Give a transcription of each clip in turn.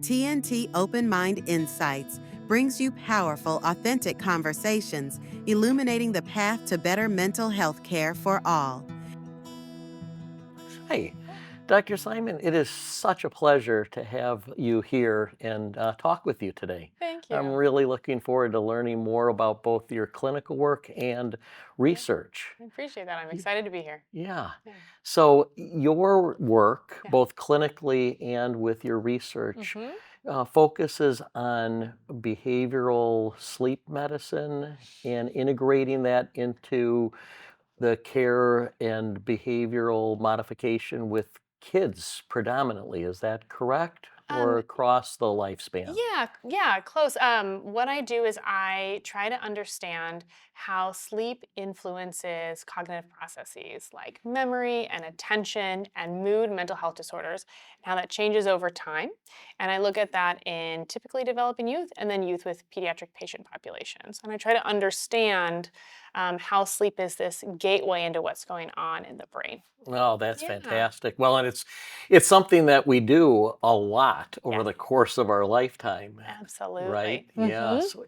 TNT Open Mind Insights brings you powerful, authentic conversations, illuminating the path to better mental health care for all. Hi, Dr. Simon. It is such a pleasure to have you here and talk with you today. Thank I'm you. really looking forward to learning more about both your clinical work and Yeah, research. I appreciate that. I'm Y- excited to be here. Yeah. Yeah. So, your work, Yeah. both clinically and with your research, hmm focuses on behavioral sleep medicine and integrating that into the care and behavioral modification with kids predominantly. Is that correct? Or Um, across the lifespan? yeah, close. What I do is I try to understand how sleep influences cognitive processes like memory and attention and mood, mental health disorders, and how that changes over time. And I look at that in typically developing youth and then youth with pediatric patient populations. And I try to understand how sleep is this gateway into what's going on in the brain. Oh, that's Yeah, fantastic. Well, and it's something that we do a lot over yes, the course of our lifetime, right? absolutely. Yeah. So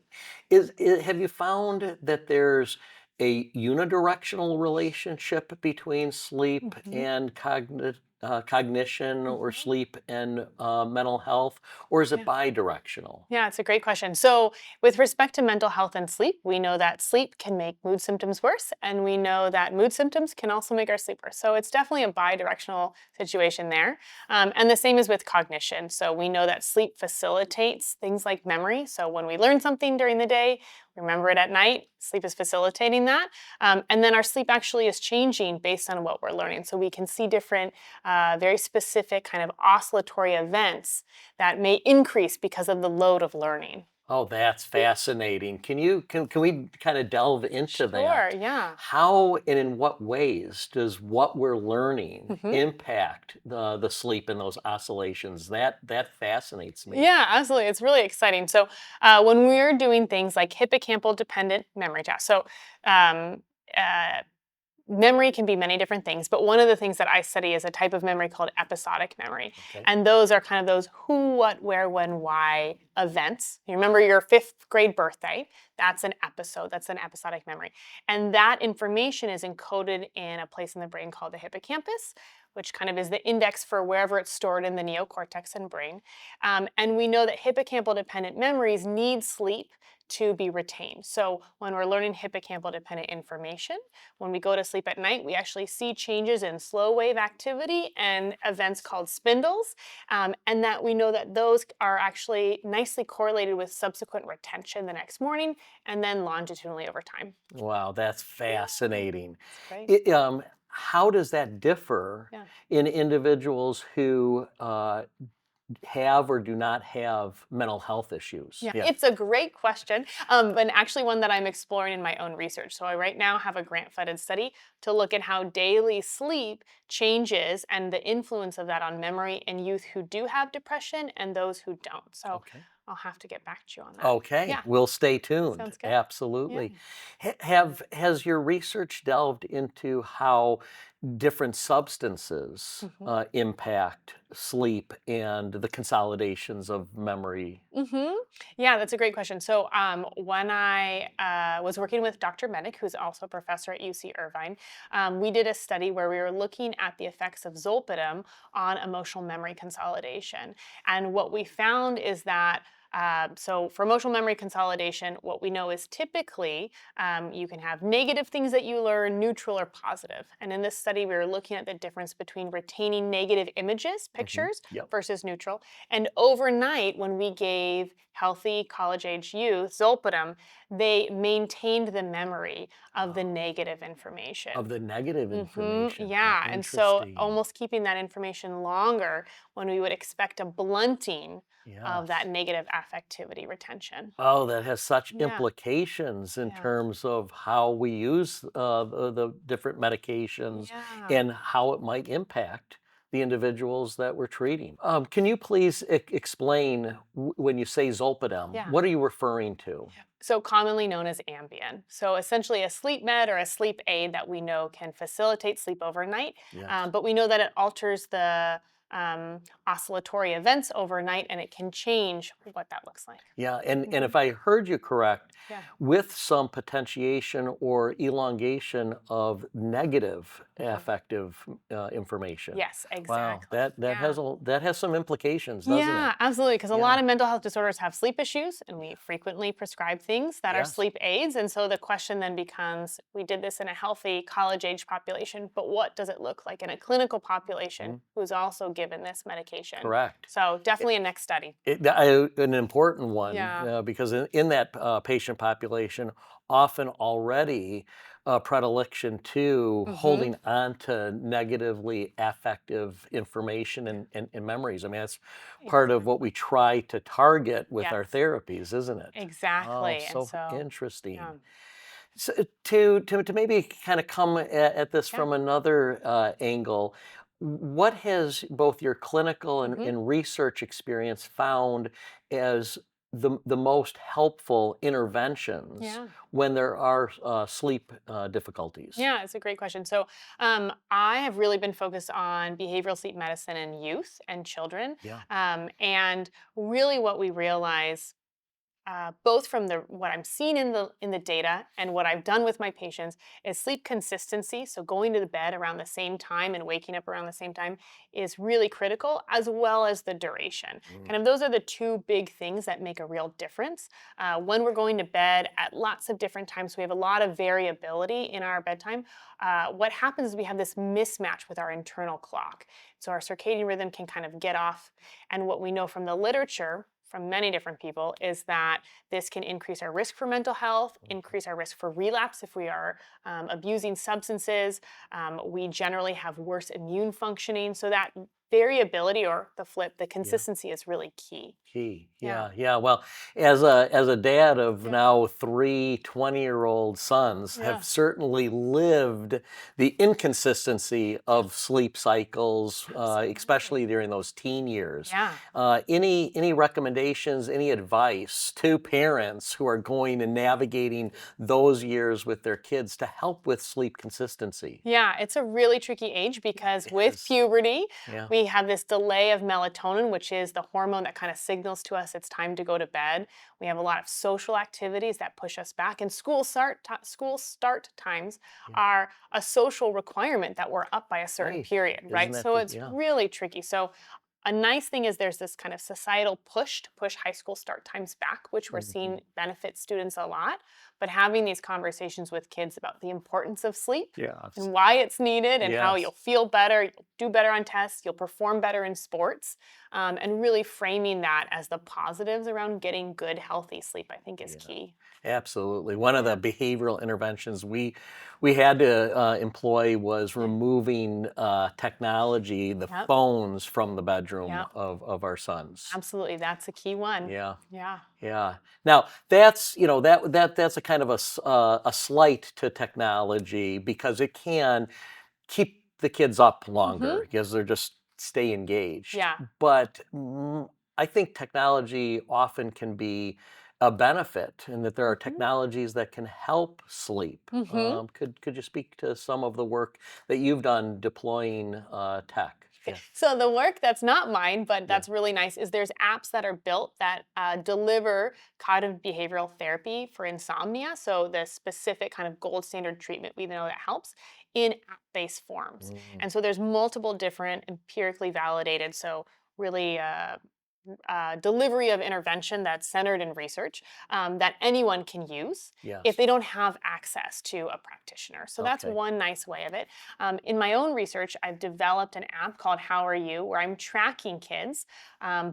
have you found that there's a unidirectional relationship between sleep hmm and cognition, or hmm sleep and mental health, or is it Yeah. bidirectional? Yeah, it's a great question. So, with respect to mental health and sleep, we know that sleep can make mood symptoms worse, and we know that mood symptoms can also make our sleep worse. So, it's definitely a bi-directional situation there. And the same is with cognition. So, we know that sleep facilitates things like memory. So, when we learn something during the day, we remember it at night. Sleep is facilitating that. And then our sleep actually is changing based on what we're learning. So, we can see different, very specific kind of oscillatory events that may increase because of the load of learning. Oh, that's Yeah. fascinating. Can we kind of delve into Sure, that? yeah. How and in what ways does what we're learning hmm impact the sleep and those oscillations? That fascinates me. Yeah, absolutely. It's really exciting. So, when we're doing things like hippocampal dependent memory tasks, so um, uh, memory can be many different things, but one of the things that I study is a type of memory called episodic memory. Okay. And those are kind of those who, what, where, when, why events. You remember your fifth grade birthday? That's an episode, that's an episodic memory. And that information is encoded in a place in the brain called the hippocampus, which kind of is the index for wherever it's stored in the neocortex and brain. And we know that hippocampal dependent memories need sleep to be retained. So when we're learning hippocampal dependent information, when we go to sleep at night, we actually see changes in slow wave activity and events called spindles, and that we know that those are actually nicely correlated with subsequent retention the next morning and then longitudinally over time. Wow, that's Yeah, fascinating. it's great. How does that differ Yeah. in individuals who have or do not have mental health issues? Yeah, Yeah. it's a great question, and actually one that I'm exploring in my own research. So I right now have a grant-funded study to look at how daily sleep changes and the influence of that on memory in youth who do have depression and those who don't. So Okay. I'll have to get back to you on that. Okay, Yeah, we'll stay tuned. sounds good. Yeah. Absolutely. Has your research delved into how different substances hmm impact sleep and the consolidations of memory? hmm Yeah, that's a great question. So, when I was working with Dr. Medic, who's also a professor at UC Irvine, we did a study where we were looking at the effects of zolpidem on emotional memory consolidation. And what we found is that so for emotional memory consolidation, what we know is typically you can have negative things that you learn, neutral or positive. And in this study, we were looking at the difference between retaining negative images, pictures, Yep. versus neutral. And overnight, when we gave healthy college age youth zolpidem, they maintained the memory of the negative Of information. the negative information. Oh, Yeah. And so interesting. almost keeping that information longer when we would expect a blunting of that Yes. negative affectivity retention. Oh, that has such Yeah. implications in Yeah. terms of how we use the different medications Yeah. and how it might impact the individuals that we're treating. Can you please explain when you say zolpidem, Yeah. what are you referring to? So commonly known as Ambien. So essentially a sleep med or a sleep aid that we know can facilitate sleep overnight, Yes. but we know that it alters the oscillatory events overnight, and it can change what that looks like. Yeah, and Mhm. if I heard you correct, Yeah. with some potentiation or elongation of negative Mhm. affective information. Yes, Wow, exactly. that Yeah. has some implications, doesn't it? Yeah, absolutely. Because a Yeah. lot of mental health disorders have sleep issues, and we frequently prescribe things that are Yes. sleep aids. And so the question then becomes, we did this in a healthy college age population, but what does it look like in a clinical population Mhm. who's also given this medication? Correct. So definitely a next study. An important one, Yeah. because in that patient population, often already a predilection to Hmm. holding on to negatively affective information and memories. I mean, that's part of what we try to target with Yes, our therapies, isn't it? Oh, exactly. And so so, yeah, interesting. So to maybe kind of come at this yeah. from another angle, what has both your clinical Hmm. and research experience found as the most helpful interventions Yeah. when there are sleep difficulties? Yeah, it's a great question. So, I have really been focused on behavioral sleep medicine in youth and children. Yeah. And really, what we realize both from the what I'm seeing in the data and what I've done with my patients is sleep consistency. So going to the bed around the same time and waking up around the same time is really critical, as well as the duration. Mm, Kind of those are the two big things that make a real difference. When we're going to bed at lots of different times, we have a lot of variability in our bedtime. What happens is we have this mismatch with our internal clock. So our circadian rhythm can kind of get off. And what we know from the literature, from many different people, is that this can increase our risk for mental health, increase our risk for relapse if we are abusing substances. We generally have worse immune functioning. So that variability, or the flip, the yeah. consistency is really key. Key. Yeah. Yeah, yeah. Well, as a dad of Yeah. now 3 20-year-old sons, Yeah. have certainly lived the inconsistency of sleep cycles, Absolutely. especially during those teen years. Yeah. Any recommendations, any advice to parents who are going and navigating those years with their kids to help with sleep consistency? Yeah, it's a really tricky age because It with is. puberty, Yeah. we have this delay of melatonin, which is the hormone that kind of signals to us it's time to go to bed. We have a lot of social activities that push us back, and school start times Yeah. are a social requirement that we're up by a certain Right. period, Isn't right? that So the it's yeah. really tricky. So a nice thing is there's this kind of societal push to push high school start times back, which we're Mhm. seeing benefit students a lot. But having these conversations with kids about the importance of sleep Yes. and why it's needed and how Yes. you'll feel better, you'll do better on tests, you'll perform better in sports, and really framing that as the positives around getting good, healthy sleep, I think is Yeah. key. Absolutely. One of the Yeah. behavioral interventions we had to employ was Yeah. removing technology, the Yep. phones from the bedroom Yep. of our sons. Absolutely. That's a key one. Yeah, Yeah. yeah. Now that's that's a kind of a slight to technology because it can keep the kids up Hmm. longer because they're just stay engaged. Yeah. But I think technology often can be a benefit, and that there are Hmm. technologies that can help sleep. Hmm. Could you speak to some of the work that you've done deploying tech? Yeah, So the work that's not mine, but yeah, that's really nice, is there's apps that are built that deliver cognitive behavioral therapy for insomnia. So the specific kind of gold standard treatment we know that helps in app-based forms. mm, And so there's multiple different empirically validated, so really delivery of intervention that's centered in research that anyone can use if yes, they don't have access to a practitioner. So that's okay, one nice way of it. In my own research, I've developed an app called How Are You, where I'm tracking kids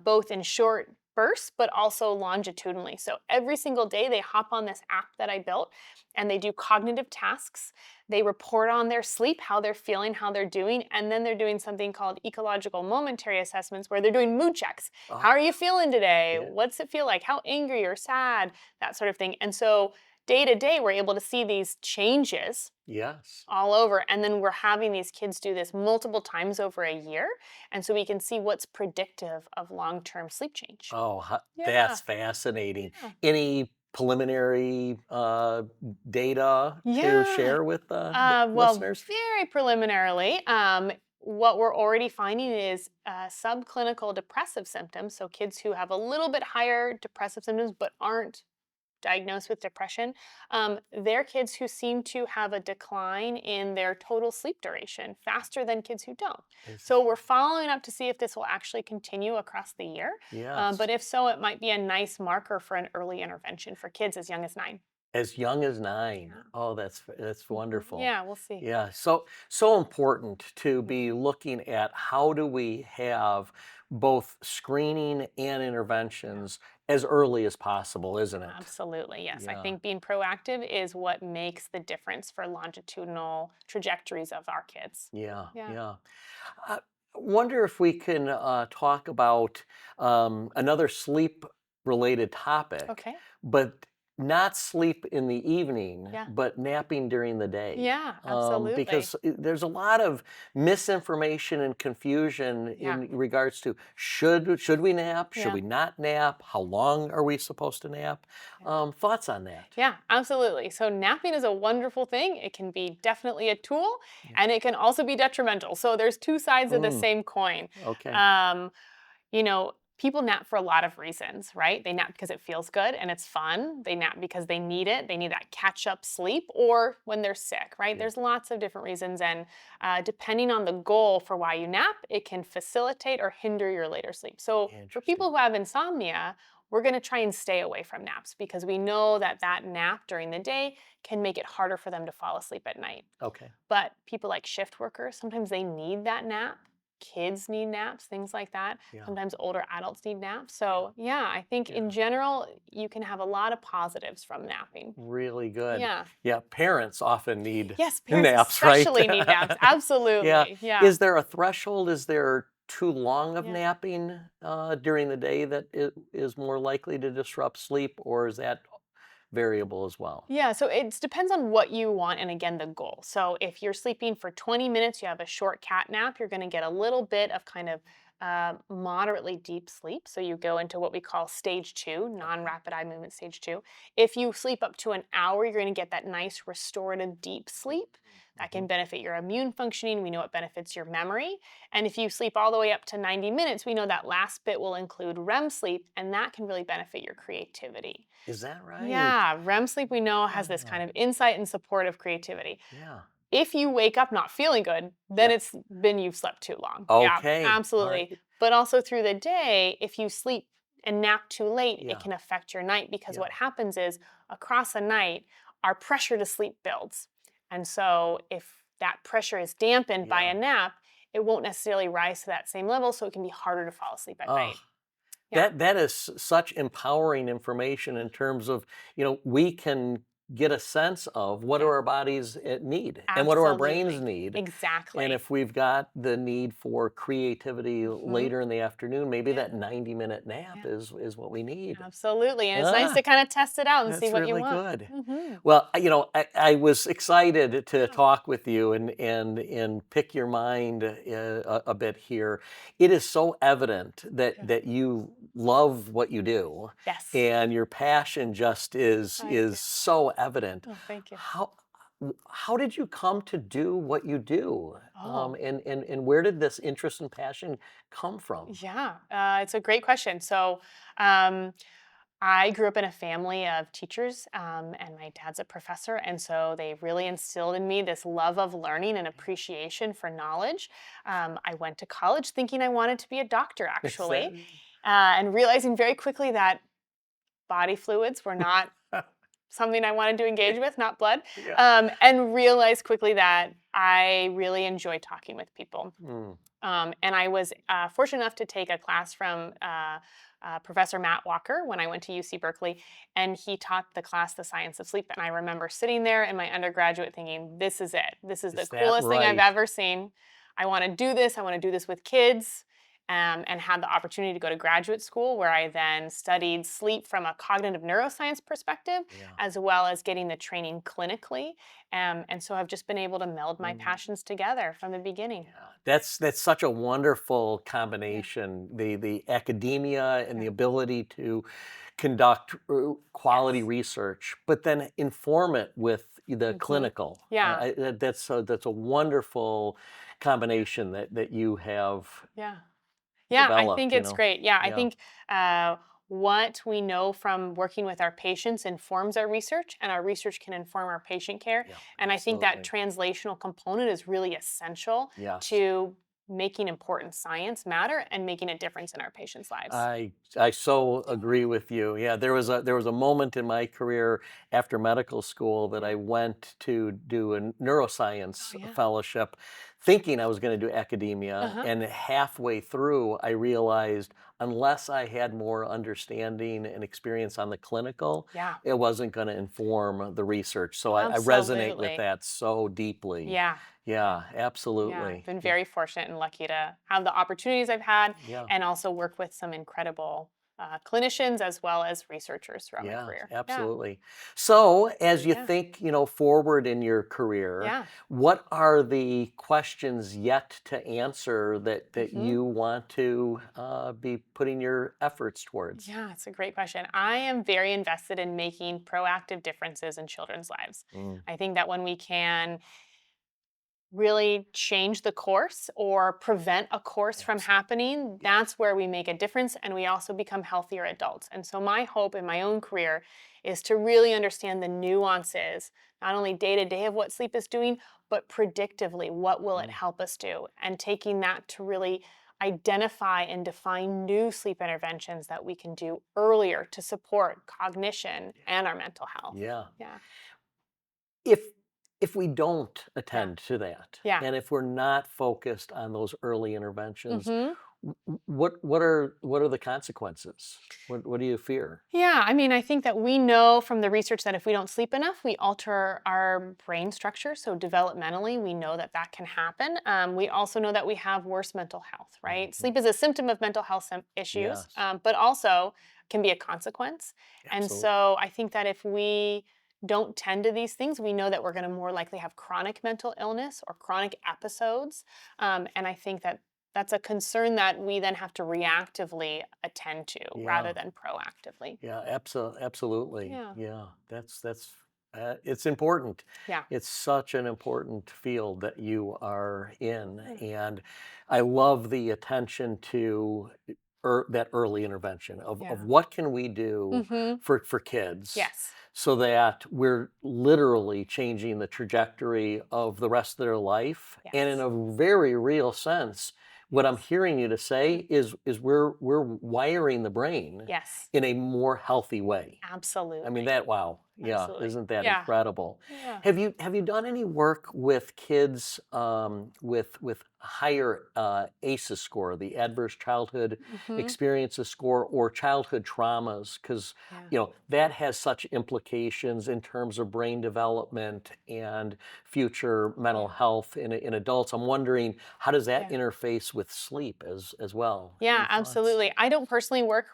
both in short bursts but also longitudinally. So every single day they hop on this app that I built and they do cognitive tasks. They report on their sleep, how they're feeling, how they're doing, and then they're doing something called ecological momentary assessments where they're doing mood checks. How oh, are you feeling today? yeah, What's it feel like? How angry or sad? That sort of thing. And so day to day, we're able to see these changes yes. all over. And then we're having these kids do this multiple times over a year. And so we can see what's predictive of long term sleep change. Oh, Yeah. that's fascinating. Yeah. Any preliminary data to Yeah. share with the Well, listeners? very preliminarily. what we're already finding is subclinical depressive symptoms. So kids who have a little bit higher depressive symptoms but aren't diagnosed with depression, they're kids who seem to have a decline in their total sleep duration faster than kids who don't. Is So we're following up to see if this will actually continue across the year. yes. But if so, it might be a nice marker for an early intervention for kids as young as 9. As young as 9. Yeah. Oh, that's Mhm. wonderful. Yeah, we'll see. Yeah, so important to Mhm. be looking at how do we have both screening and Yeah. interventions as early as possible, isn't it? Absolutely, yes. I Yeah, think being proactive is what makes the difference for longitudinal trajectories of our kids. yeah, Yeah. yeah. I wonder if we can talk about another sleep related topic, Okay. but not sleep in the evening, Yeah. but napping during the day. Yeah, absolutely. Because there's a lot of misinformation and confusion Yeah. in regards to should we nap, should Yeah. we not nap, how long are we supposed to nap? Yeah. Thoughts on that? Yeah, absolutely. So napping is a wonderful thing. It can be definitely a tool Yeah. and it can also be detrimental. So there's two sides of the Mm, same coin. okay. Um, People nap for a lot of reasons, right? They nap because it feels good and it's fun. They nap because they need it. They need that catch up sleep or when they're sick, right? Yeah. There's lots of different reasons. And depending on the goal for why you nap, it can facilitate or hinder your later sleep. So for Interesting. people who have insomnia, we're going to try and stay away from naps because we know that that nap during the day can make it harder for them to fall asleep at night. Okay. But people like shift workers, sometimes they need that nap. Kids need naps, things like that. Yeah. Sometimes older adults need naps. Yeah. So, yeah, I think in Yeah. general, you can have a lot of positives from napping. Really good. Yeah. Yeah, parents often need Yes, parents naps, right? especially need naps. Yeah. Absolutely. Yeah. Is there a threshold? Is there too long of Yeah. napping during the day that it is more likely to disrupt sleep, or is that variable as well? Yeah, so it depends on what you want and again the goal. So if you're sleeping for 20 minutes, you have a short cat nap, you're going to get a little bit of kind of moderately deep sleep. So you go into what we call stage 2, Okay. non-rapid eye movement stage 2. If you sleep up to an hour, you're going to get that nice restorative deep sleep. That Hmm. can benefit your immune functioning. We know it benefits your memory. And if you sleep all the way up to 90 minutes, we know that last bit will include REM sleep, and that can really benefit your creativity. Is that right? Yeah, REM sleep we know has this kind Ah, of insight and support of creativity. yeah. If you wake up not feeling good, then Yeah. it's been you've slept too long. Yeah, Okay. All absolutely. right. But also through the day, if you sleep and nap too late, it Yeah. can affect your night because Yeah. what happens is across a night, our pressure to sleep builds. And so if that pressure is dampened by Yeah. a nap, it won't necessarily rise to that same level, so it can be harder to fall asleep at Oh, night. Yeah, that is such empowering information in terms of, we can get a sense of what do yeah, our bodies need and what do our brains absolutely. need. And Exactly. if we've got the need for creativity Mhm. later in the afternoon, maybe Yeah, that 90-minute nap yeah. is what we need. Absolutely, and it's nice Ah, to kinda test it out and see that's what you really want. good. Mhm. Well, I was excited to Yeah, talk with you and pick your mind a bit here. It is so evident that yeah. you love what you do, Yes. and your passion just is I do. is so evident. Oh, thank you. How did you come to do what you do? Oh, And where did this interest and passion come from? yeah, it's a great question. So, um, I grew up in a family of teachers, and my dad's a professor, and so they really instilled in me this love of learning and appreciation for knowledge. I went to college thinking I wanted to be a doctor, Is that actually, and realizing very quickly that body fluids were not something I wanted to engage with, not blood, yeah. and realized quickly that I really enjoy talking with people. Mm, And I was fortunate enough to take a class from Professor Matt Walker when I went to UC Berkeley, and he taught the class The Science of Sleep. And I remember sitting there in my undergraduate thinking, this is it. This is the is that coolest thing I've right? ever seen. I want to do this. I want to do this with kids. And had the opportunity to go to graduate school where I then studied sleep from a cognitive neuroscience perspective, Yeah. as well as getting the training clinically. And so I've just been able to meld my Mm. passions together from the beginning. Yeah, that's such a wonderful Yeah. combination. The academia and Yeah. the ability to conduct quality Yes. research, but then inform it with the Mhm. clinical. Yeah. That's a wonderful combination that you have Yeah. Yeah, I think developed, you it's know? great. Yeah, I Yeah, think what we know from working with our patients informs our research, and our research can inform our patient care. yeah, And I think that absolutely. translational component is really essential Yes. to making important science matter and making a difference in our patients' lives. I so agree with you. Yeah, there was a moment in my career after medical school that Yeah. I went to do a Oh, neuroscience yeah. fellowship thinking I was going to do academia, Uh-huh. and halfway through I realized unless I had more understanding and experience on the clinical, Yeah. it wasn't going to inform the research. So I resonate with Absolutely. that so deeply. Yeah. Yeah. Yeah, Yeah, I've absolutely. been very fortunate and lucky to have the opportunities I've had Yeah. and also work with some incredible clinicians as well as researchers throughout my Yeah, career. Yeah, absolutely. So, as you yeah, think, forward in your career, yeah. what are the questions yet to answer that hmm you want to be putting your efforts towards? Yeah, it's a great question. I am very invested in making proactive differences in children's lives. Mm, I think that when we can really change the course or prevent a course from absolutely. happening, Yes. that's where we make a difference and we also become healthier adults. And so, my hope in my own career is to really understand the nuances, not only day to day of what sleep is doing, but predictively, what will it Mm, help us do? And taking that to really identify and define new sleep interventions that we can do earlier to support cognition and our mental health. yeah. Yeah, If if we don't yeah, attend to that, yeah. and if we're not focused on those early interventions, hmm what are the consequences? What do you fear? Yeah, I mean, I think that we know from the research that if we don't sleep enough, we alter our brain structure. So, developmentally, we know that that can happen. We also know that we have worse mental health, right? Mhm. Sleep is a symptom of mental health issues, Yes, but also can be a consequence. And absolutely. so, I think that if we don't tend to these things, we know that we're going to more likely have chronic mental illness or chronic episodes. And I think that that's a concern that we then have to reactively attend to rather Yeah. than proactively. Yeah, absolutely. Yeah. Yeah, that's it's important. Yeah. It's such an important field that you are in, Yeah. and I love the attention to that early intervention of Yeah. what can we do Mhm. for kids Yes. so that we're literally changing the trajectory of the rest of their life, and in Yes. a very real sense. What I'm Yes. hearing you to Yeah. say is we're wiring the brain Yes. in a more healthy way. I mean, Absolutely. that wow. Yeah, Absolutely. isn't that Yeah. incredible? Yeah. Have you done any work with kids with higher ACEs score, the adverse childhood Mhm. experiences score, or childhood traumas? Because Yeah. that has such implications in terms of brain development and future mental Yeah. health in adults. I'm wondering how does that Yeah. interface with sleep as well? Yeah, Any thoughts? absolutely. I don't personally work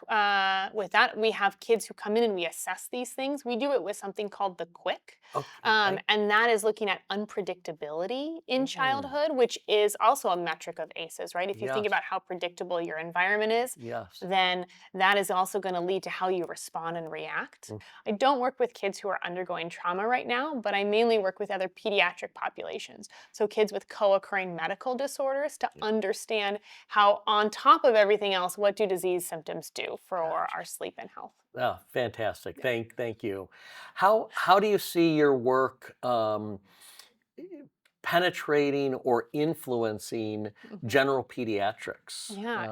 with that. We have kids who come in and we assess these things. We do it with something called the Quick, Okay. and that is looking at unpredictability in Mm, childhood, which is also a metric of ACEs, right? If you think yes. about how predictable your environment is, Yes. then that is also going to lead to how you respond and react. Mm, I don't work with kids who are undergoing trauma right now, but I mainly work with other pediatric populations. So kids with co-occurring medical disorders to yeah, understand how, on top of everything else, what do disease symptoms do for gotcha. our sleep and health? Oh, fantastic. Yeah. Thank you. How do you see your work penetrating or influencing Mhm. general pediatrics? Yeah.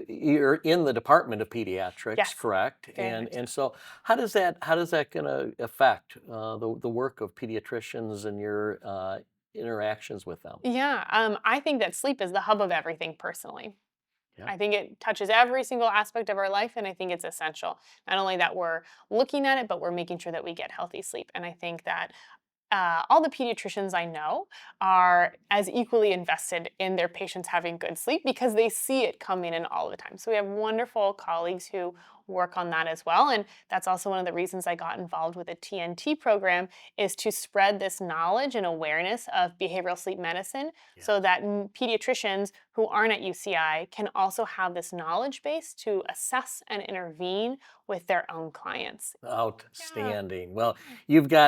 You're in the Department of Pediatrics, Yes. correct? Very And much so. and so how does that going to affect the work of pediatricians and your interactions with them? Yeah. I think that sleep is the hub of everything personally. Yeah. I think it touches every single aspect of our life, and I think it's essential. Not only that we're looking at it, but we're making sure that we get healthy sleep. And I think that all the pediatricians I know are as equally invested in their patients having good sleep because they see it coming in all the time. So we have wonderful colleagues who work on that as well. And that's also one of the reasons I got involved with a TNT program, is to spread this knowledge and awareness of behavioral sleep medicine Yeah. so that pediatricians who aren't at UCI can also have this knowledge base to assess and intervene with their own clients. Outstanding. Well, Yeah.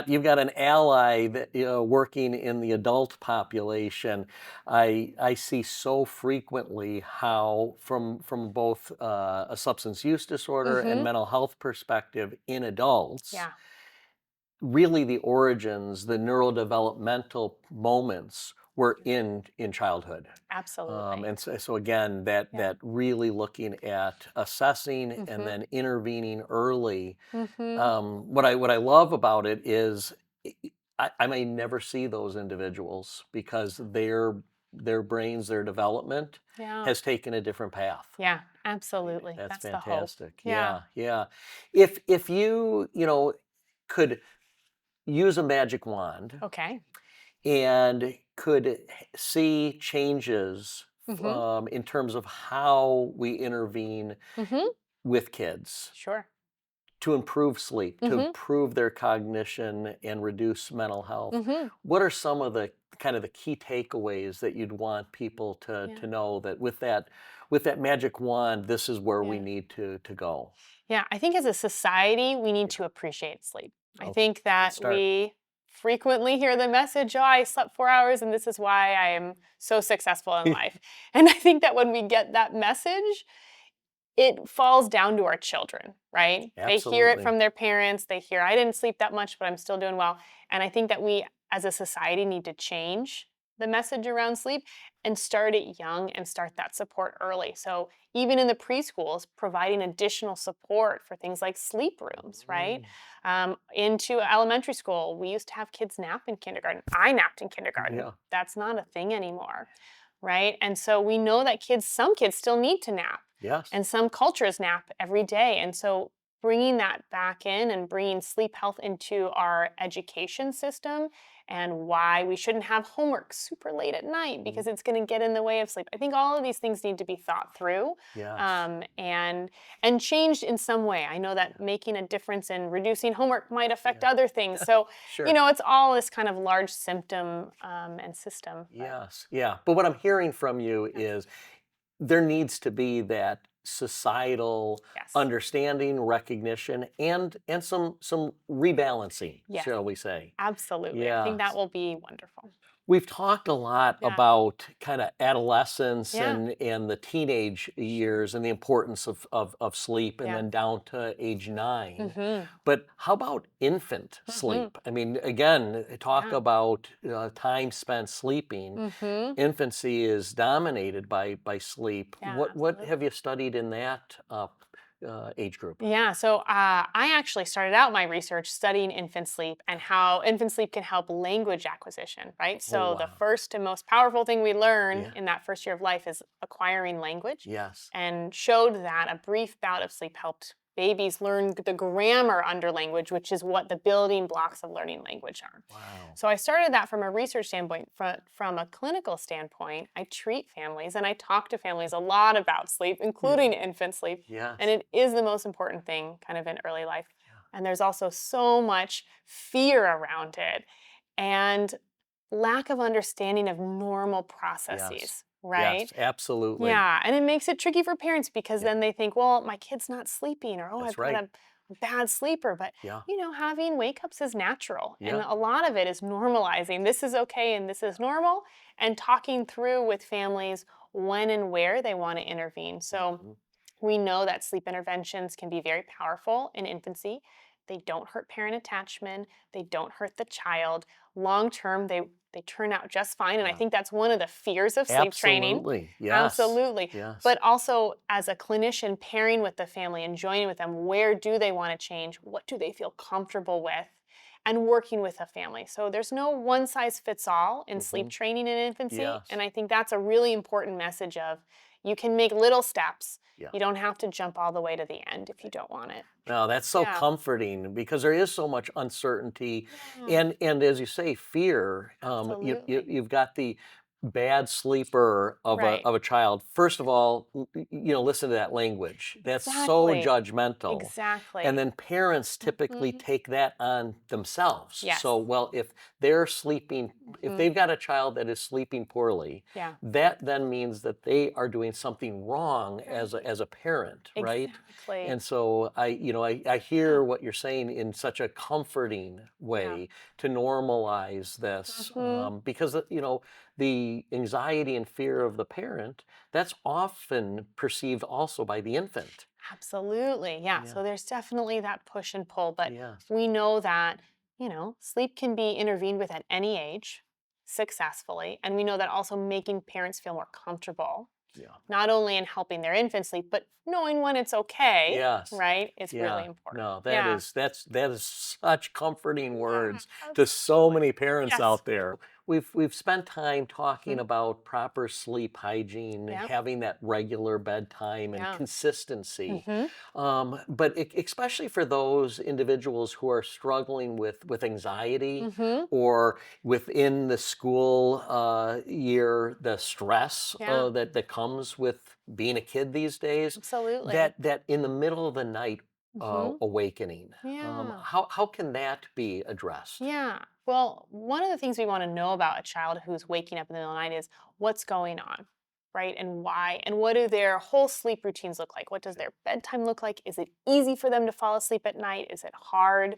you've got an ally that, working in the adult population. I see so frequently how from both a substance use disorder and Mm-hmm. mental health perspective in adults, Yeah, really the origins, the neurodevelopmental moments were in childhood. absolutely. And so again, that Yeah. that really looking at assessing and Mm-hmm. then intervening early. Mm-hmm. What I love about it is I may never see those individuals because their brains, their development Yeah. has taken a different path. Yeah, Right. absolutely. That's That's the hope. fantastic. Yeah. Yeah, yeah. If you could use a magic wand Okay. and could see changes Mm-hmm. in terms of how we intervene Mm-hmm. with kids Sure. to improve sleep, to Mm-hmm. improve their cognition and reduce mental health. Mm-hmm. What are some of the kind of the key takeaways that you'd want people to Yeah. to know that with that magic wand, this is where we Yeah. need to go? Yeah. I think as a society, we need Yeah. to appreciate sleep. I Okay. think Good that start. we frequently hear the message, oh, I slept 4 hours and this is why I am so successful in life. And I think that when we get that message, it falls down to our children, right? They hear it Absolutely. from their parents. They hear, I didn't sleep that much, but I'm still doing well. And I think that we as a society need to change the message around sleep and start it young and start that support early. So even in the preschools, providing additional support for things like sleep rooms, right? Mm, Into elementary school, we used to have kids nap in kindergarten. I napped in kindergarten. yeah. That's not a thing anymore, right? And so we know that some kids still need to nap. Yes. And some cultures nap every day. And so bringing that back in and bringing sleep health into our education system, and why we shouldn't have homework super late at night Mm, because it's going to get in the way of sleep. I think all of these things need to be thought through, yes. um, and and changed in some way. I know that making a difference in reducing homework might affect Yeah. other things. So Sure. it's all this kind of large symptom and system. But Yes. Yeah. But what I'm hearing from you yeah. is there needs to be that societal Yes, understanding, recognition, and some rebalancing, yes, shall we say. absolutely. I think that Yes. will be wonderful. We've talked a lot Yeah. about kind of adolescence Yeah. and the teenage Sure. years and the importance of sleep and Yeah. then down to age 9. Mhm. But how about infant Mhm. sleep? I mean, again, talk Yeah. about time spent sleeping. Mhm. Infancy is dominated by sleep. Yeah, What have absolutely. you studied in that age group? Yeah, so I actually started out my research studying infant sleep and how infant sleep can help language acquisition, right? Oh, So the wow. first and most powerful thing we learn Yeah. in that first year of life is acquiring language, Yes. and showed that a brief bout of sleep helped babies learn the grammar under language, which is what the building blocks of learning language are. Wow. So I started that from a research standpoint. From a clinical standpoint, I treat families and I talk to families a lot about sleep, Yeah. including infant sleep. And Yes. it is the most important thing kind of in early life. And there's also so much fear around it and lack of understanding of normal Yes. processes, Yes. right? Absolutely. Yeah, and it makes it tricky for parents because Yeah. then they think, well, my kid's not sleeping, or oh, I've That's got right. a bad sleeper. But Yeah. having wake ups is natural, and Yeah. a lot of it is normalizing. This is okay, and this is normal, and talking through with families when and where they want to intervene. So Mhm. we know that sleep interventions can be very powerful in infancy. They don't hurt parent attachment. They don't hurt the child. Long term, they turn out just fine. And I Yeah. think that's one of the fears of sleep training. Absolutely. Yes. Absolutely. Yes. But also, as a clinician, pairing with the family and joining with them, where do they want to change? What do they feel comfortable with? And working with a family. So there's no one size fits all in sleep Mhm. training in infancy. And Yes. I think that's a really important message of you can make little steps. Yeah. You don't have to jump all the way to the end if you don't want it. No, that's so Yeah. comforting because there is so much uncertainty Yeah, and as you say, fear. absolutely. You've got the bad sleeper of Right. a child, first of all, listen to that language. That's so Exactly. judgmental. And Exactly. then parents typically Mhm. take that on themselves. Yes. So, well, if they're sleeping, if Mhm. they've got a child that is sleeping poorly, Yeah. that then means that they are doing something wrong Right. as a parent, right? Exactly. And so I Yeah. hear what you're saying in such a comforting Yeah. way to normalize this, Mhm. because the anxiety and fear of the parent, that's often perceived also by the infant. Absolutely. Yeah. Yeah. So there's definitely that push and pull, but Yes. we know that, sleep can be intervened with at any age successfully. And we know that also making parents feel more comfortable, Yeah. not only in helping their infant sleep, but knowing when it's okay, Yes. right, is really Yeah. important. No, Yeah. that is such comforting Yeah. words to so Absolutely. many parents Yes. out there. We've spent time talking Mhm. about proper sleep hygiene, Yeah. having that regular bedtime and Yeah. consistency. Hmm. But especially for those individuals who are struggling with anxiety, Hmm. or within the school year, the stress Yeah. that comes with being a kid these days, Absolutely. that in the middle of the night Hmm. awakening, Yeah. how can that be addressed? Yeah. Well, one of the things we want to know about a child who's waking up in the middle of the night is what's going on, right? And why? And what do their whole sleep routines look like? What does their bedtime look like? Is it easy for them to fall asleep at night? Is it hard?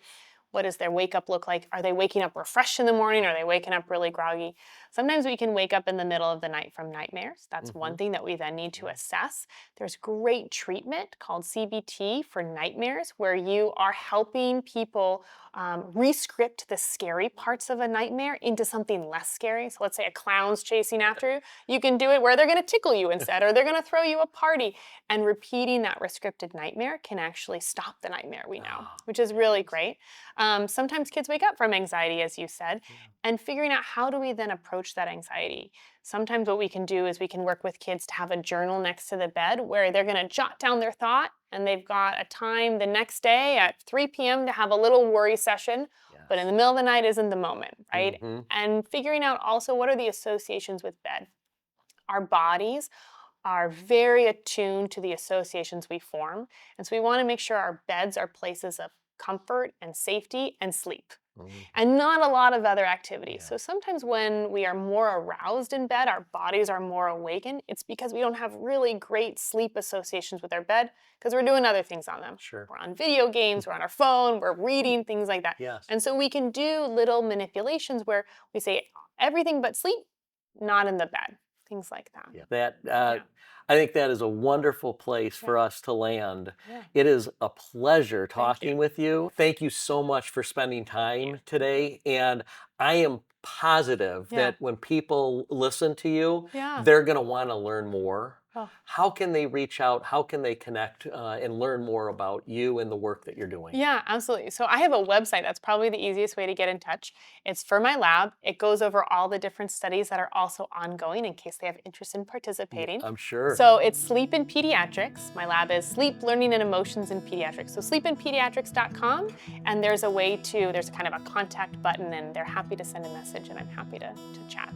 What does their wake up look like? Are they waking up refreshed in the morning? Are they waking up really groggy? Sometimes we can wake up in the middle of the night from nightmares. That's Hmm. one thing that we then need to Yeah. assess. There's great treatment called CBT for nightmares, where you are helping people re-script the scary parts of a nightmare into something less scary. So let's say a clown's chasing after you. You can do it where they're going to tickle you instead, or they're going to throw you a party. And repeating that re-scripted nightmare can actually stop the nightmare, we know, Oh, which is really yes. great. Sometimes kids wake up from anxiety, as you said, Yeah. and figuring out how do we then approach that anxiety. Sometimes what we can do is we can work with kids to have a journal next to the bed where they're going to jot down their thought, and they've got a time the next day at 3 p.m. to have a little worry session, but in Yes. the middle of the night isn't the moment, right? Hmm. And figuring out also what are the associations with bed. Our bodies are very attuned to the associations we form, and so we want to make sure our beds are places of comfort and safety and sleep, Hmm. and not a lot of other activities. Yeah. So sometimes when we are more aroused in bed, our bodies are more awakened. It's because we don't have really great sleep associations with our bed because we're doing other things on them. Sure. We're on video games, we're on our phone, we're reading, things like that. Yes. And so we can do little manipulations where we say everything but sleep, not in the bed, things like that. Yeah. That Yeah. I think that is a wonderful place Yeah. for us to land. Yeah. It is a pleasure Thank you. talking with you. Thank you so much for spending time today. And I am positive Yeah. that when people listen to you, Yeah. they're going to want to learn more. Oh, How can they reach out? How can they connect and learn more about you and the work that you're doing? yeah, absolutely. So I have a website. That's probably the easiest way to get in touch. It's for my lab. It goes over all the different studies that are also ongoing in case they have interest in Yeah, participating. I'm sure. So it's Sleep in Pediatrics. My lab is Sleep, Learning, and Emotions in Pediatrics. So sleepinpediatrics.com. And there's kind of a contact button, and they're happy to send a message, and I'm happy to chat.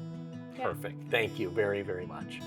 Yeah. Perfect. Thank you very, very much.